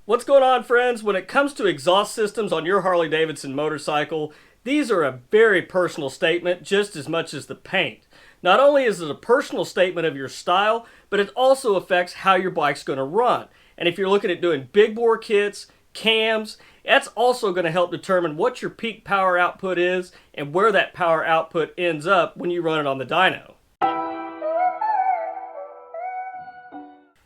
What's going on, friends? When it comes to exhaust systems on your Harley-Davidson motorcycle, these are a very personal statement just as much as the paint. Not only is it a personal statement of your style, but it also affects how your bike's going to run. And if you're looking at doing big bore kits, cams, that's also going to help determine what your peak power output is and where that power output ends up when you run it on the dyno.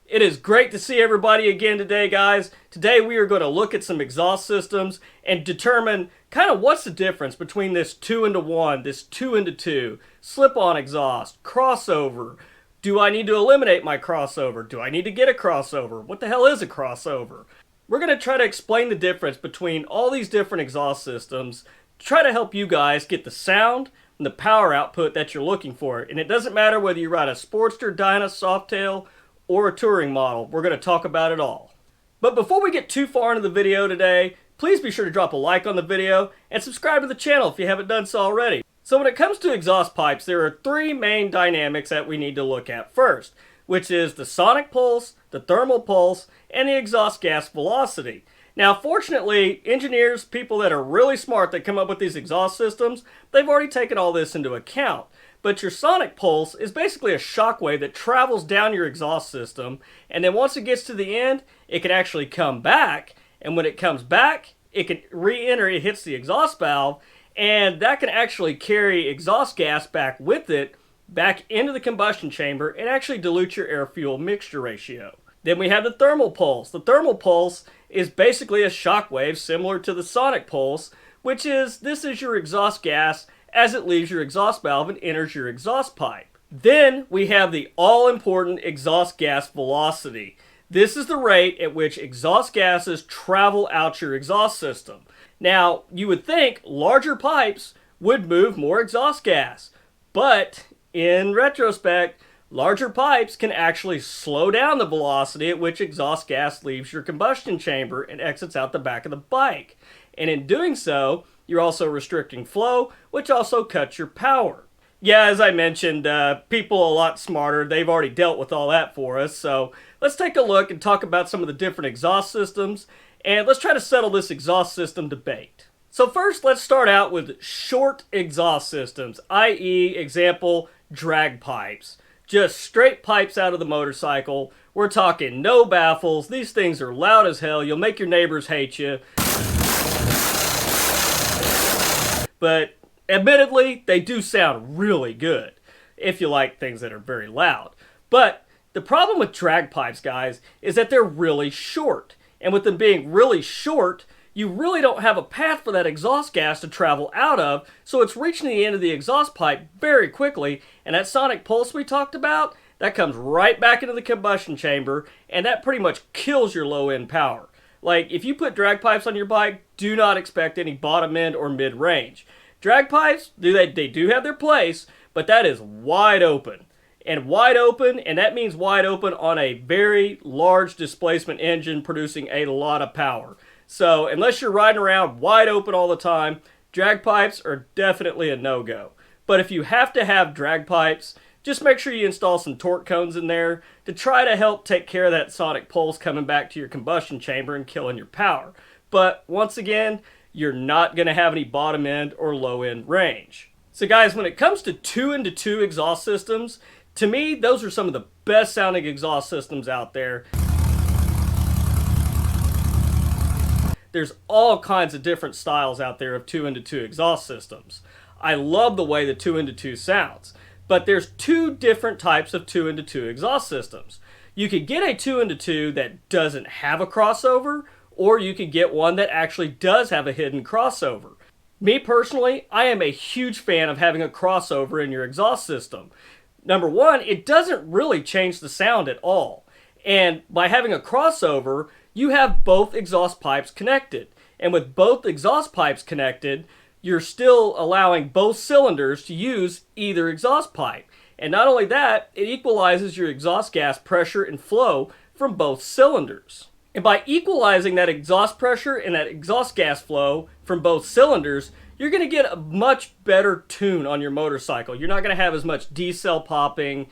It is great to see everybody again today, guys. Today we are going to look at some exhaust systems and determine kind of what's the difference between this 2-into-1, this 2-into-2, slip-on exhaust, crossover. Do I need to eliminate my crossover? Do I need to get a crossover? What the hell is a crossover? We're going to try to explain the difference between all these different exhaust systems, try to help you guys get the sound and the power output that you're looking for. And it doesn't matter whether you ride a Sportster, Dyna, Softail, or a touring model. We're going to talk about it all. But before we get too far into the video today, please be sure to drop a like on the video and subscribe to the channel if you haven't done so already. So when it comes to exhaust pipes, there are three main dynamics that we need to look at first, which is the sonic pulse, the thermal pulse, and the exhaust gas velocity. Now, fortunately, engineers, people that are really smart that come up with these exhaust systems, they've already taken all this into account. But your sonic pulse is basically a shock wave that travels down your exhaust system, and then once it gets to the end, it can actually come back, and when it comes back, it can re-enter, it hits the exhaust valve, and that can actually carry exhaust gas back with it, back into the combustion chamber, and actually dilute your air-fuel mixture ratio. Then we have the thermal pulse. The thermal pulse is basically a shock wave similar to the sonic pulse, which is, this is your exhaust gas as it leaves your exhaust valve and enters your exhaust pipe. Then we have the all-important exhaust gas velocity. This is the rate at which exhaust gases travel out your exhaust system. Now, you would think larger pipes would move more exhaust gas, but in retrospect, larger pipes can actually slow down the velocity at which exhaust gas leaves your combustion chamber and exits out the back of the bike. And in doing so, you're also restricting flow, which also cuts your power. Yeah, as I mentioned, people a lot smarter, they've already dealt with all that for us. So let's take a look and talk about some of the different exhaust systems, and let's try to settle this exhaust system debate. So first, let's start out with short exhaust systems, i.e., example, drag pipes. Just straight pipes out of the motorcycle. We're talking no baffles. These things are loud as hell. You'll make your neighbors hate you. But admittedly, they do sound really good if you like things that are very loud. But the problem with drag pipes, guys, is that they're really short. And with them being really short, you really don't have a path for that exhaust gas to travel out of, so it's reaching the end of the exhaust pipe very quickly, and that sonic pulse we talked about, that comes right back into the combustion chamber, and that pretty much kills your low-end power. Like, if you put drag pipes on your bike, do not expect any bottom end or mid-range. Drag pipes, they do have their place, but that is wide open. And that means wide open on a very large displacement engine producing a lot of power. So, unless you're riding around wide open all the time, drag pipes are definitely a no-go. But if you have to have drag pipes, just make sure you install some torque cones in there to try to help take care of that sonic pulse coming back to your combustion chamber and killing your power. But once again, you're not going to have any bottom end or low end range. So guys, when it comes to 2-into-2 exhaust systems, to me, those are some of the best sounding exhaust systems out there. There's all kinds of different styles out there of 2-into-2 exhaust systems. I love the way the 2-into-2 sounds. But there's two different types of 2-into-2 exhaust systems. You could get a 2-into-2 that doesn't have a crossover, or you could get one that actually does have a hidden crossover. Me personally, I am a huge fan of having a crossover in your exhaust system. Number one, it doesn't really change the sound at all. And by having a crossover, you have both exhaust pipes connected. And with both exhaust pipes connected, you're still allowing both cylinders to use either exhaust pipe. And not only that, it equalizes your exhaust gas pressure and flow from both cylinders. And by equalizing that exhaust pressure and that exhaust gas flow from both cylinders, you're going to get a much better tune on your motorcycle. You're not going to have as much decel popping.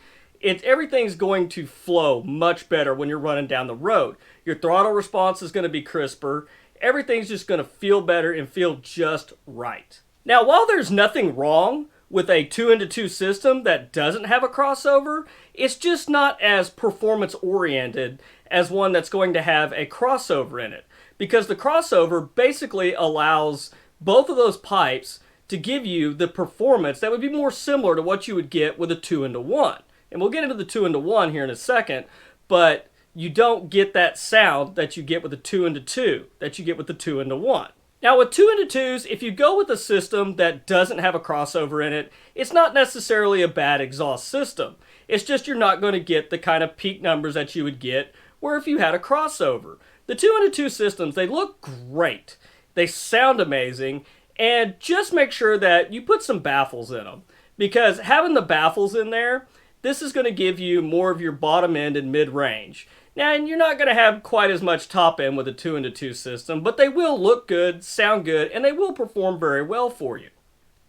everything's going to flow much better when you're running down the road. Your throttle response is going to be crisper. Everything's just going to feel better and feel just right. Now, while there's nothing wrong with a 2-into-2 system that doesn't have a crossover, it's just not as performance oriented as one that's going to have a crossover in it. Because the crossover basically allows both of those pipes to give you the performance that would be more similar to what you would get with a 2-into-1. And we'll get into the 2-into-1 here in a second, but you don't get that sound that you get with the 2-into-2, that you get with the 2-into-1. Now with 2-into-2s, if you go with a system that doesn't have a crossover in it, it's not necessarily a bad exhaust system. It's just you're not going to get the kind of peak numbers that you would get where if you had a crossover. The 2-into-2 systems, they look great. They sound amazing, and just make sure that you put some baffles in them. Because having the baffles in there, this is going to give you more of your bottom end and mid-range. Now, and you're not going to have quite as much top end with a 2-into-2 system, but they will look good, sound good, and they will perform very well for you.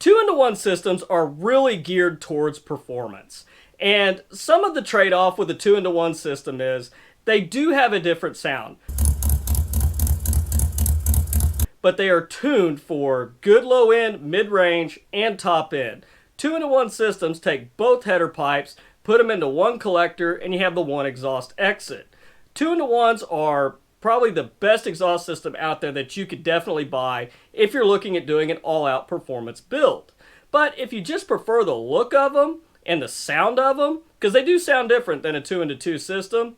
2-into-1 systems are really geared towards performance. And some of the trade-off with a 2-into-1 system is they do have a different sound, but they are tuned for good low end, mid-range, and top end. 2-into-1 systems take both header pipes, put them into one collector, and you have the one exhaust exit. 2-into-1s are probably the best exhaust system out there that you could definitely buy if you're looking at doing an all-out performance build. But if you just prefer the look of them and the sound of them, because they do sound different than a 2-into-2 system,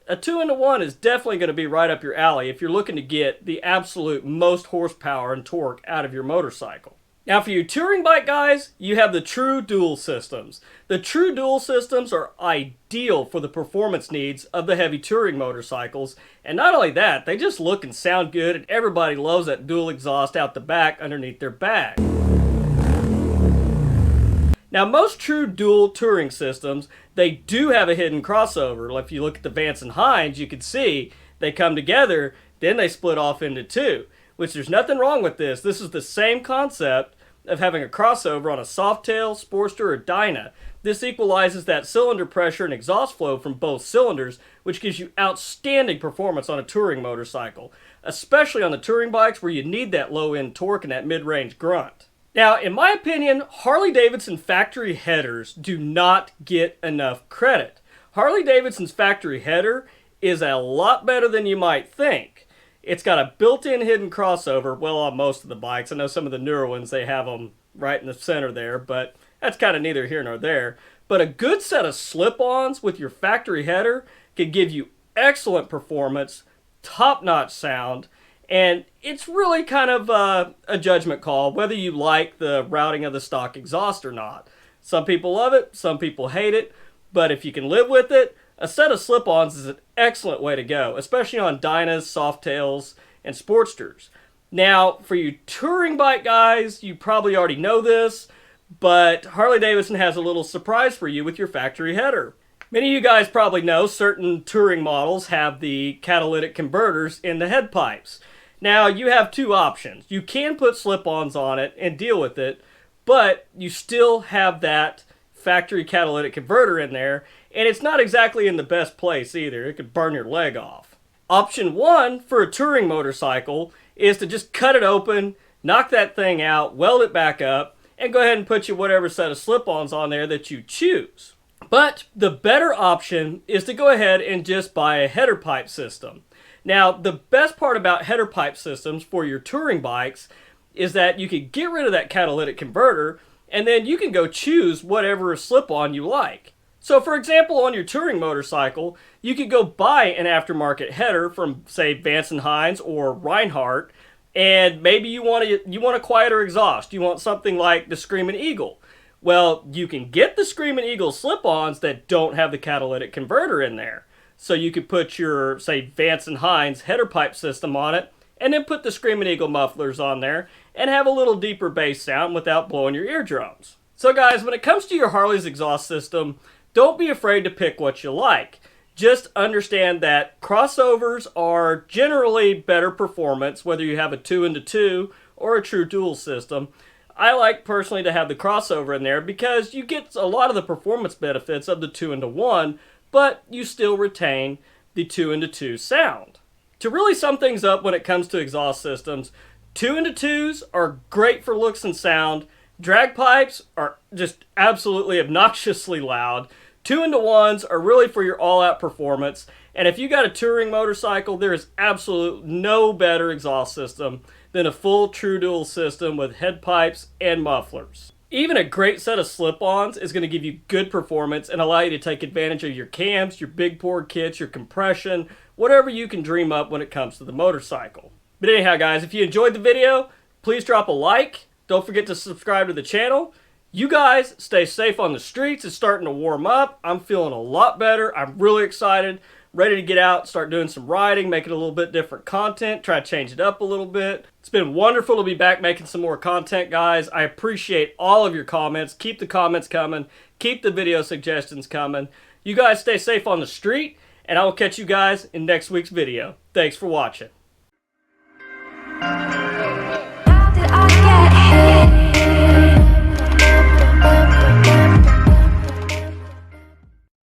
a 2-into-1 is definitely going to be right up your alley if you're looking to get the absolute most horsepower and torque out of your motorcycle. Now for you touring bike guys, you have the true dual systems. The true dual systems are ideal for the performance needs of the heavy touring motorcycles. And not only that, they just look and sound good, and everybody loves that dual exhaust out the back underneath their bag. Now most true dual touring systems, they do have a hidden crossover. If you look at the Vance and Hines, you can see they come together, then they split off into two. Which there's nothing wrong with this. This is the same concept of having a crossover on a Softail, Sportster, or Dyna. This equalizes that cylinder pressure and exhaust flow from both cylinders, which gives you outstanding performance on a touring motorcycle, especially on the touring bikes where you need that low-end torque and that mid-range grunt. Now, in my opinion, Harley-Davidson factory headers do not get enough credit. Harley-Davidson's factory header is a lot better than you might think. It's got a built-in hidden crossover, well, on most of the bikes. I know some of the newer ones, they have them right in the center there, but that's kind of neither here nor there. But a good set of slip-ons with your factory header can give you excellent performance, top-notch sound, and it's really kind of a judgment call whether you like the routing of the stock exhaust or not. Some people love it, some people hate it, but if you can live with it, a set of slip-ons is an excellent way to go, especially on Dynas, Softails, and Sportsters. Now, for you touring bike guys, you probably already know this, but Harley-Davidson has a little surprise for you with your factory header. Many of you guys probably know certain touring models have the catalytic converters in the head pipes. Now, you have two options. You can put slip-ons on it and deal with it, but you still have that factory catalytic converter in there, and it's not exactly in the best place either. It could burn your leg off. Option one for a touring motorcycle is to just cut it open, knock that thing out, weld it back up, and go ahead and put you whatever set of slip-ons on there that you choose. But the better option is to go ahead and just buy a header pipe system. Now, the best part about header pipe systems for your touring bikes is that you can get rid of that catalytic converter, and then you can go choose whatever slip-on you like. So for example, on your touring motorcycle, you could go buy an aftermarket header from, say, Vance and Hines or Reinhardt, and maybe you want a quieter exhaust. You want something like the Screamin Eagle. Well, you can get the Screamin Eagle slip-ons that don't have the catalytic converter in there. So you could put your, say, Vance and Hines header pipe system on it, and then put the Screamin Eagle mufflers on there, and have a little deeper bass sound without blowing your eardrums. So guys, when it comes to your Harley's exhaust system, don't be afraid to pick what you like. Just understand that crossovers are generally better performance, whether you have a 2-into-2 or a true dual system. I like personally to have the crossover in there because you get a lot of the performance benefits of the 2-in-1, but you still retain the 2-in-2 sound. To really sum things up when it comes to exhaust systems, 2-in-2s are great for looks and sound. Drag pipes are just absolutely obnoxiously loud. 2-in-1s are really for your all-out performance. And if you got a touring motorcycle, there is absolutely no better exhaust system than a full true dual system with head pipes and mufflers. Even a great set of slip-ons is going to give you good performance and allow you to take advantage of your cams, your big bore kits, your compression, whatever you can dream up when it comes to the motorcycle. But anyhow guys, if you enjoyed the video, please drop a like. Don't forget to subscribe to the channel. You guys stay safe on the streets. It's starting to warm up. I'm feeling a lot better. I'm really excited. Ready to get out, start doing some riding, making a little bit different content, try to change it up a little bit. It's been wonderful to be back making some more content, guys. I appreciate all of your comments. Keep the comments coming. Keep the video suggestions coming. You guys stay safe on the street, and I will catch you guys in next week's video. Thanks for watching.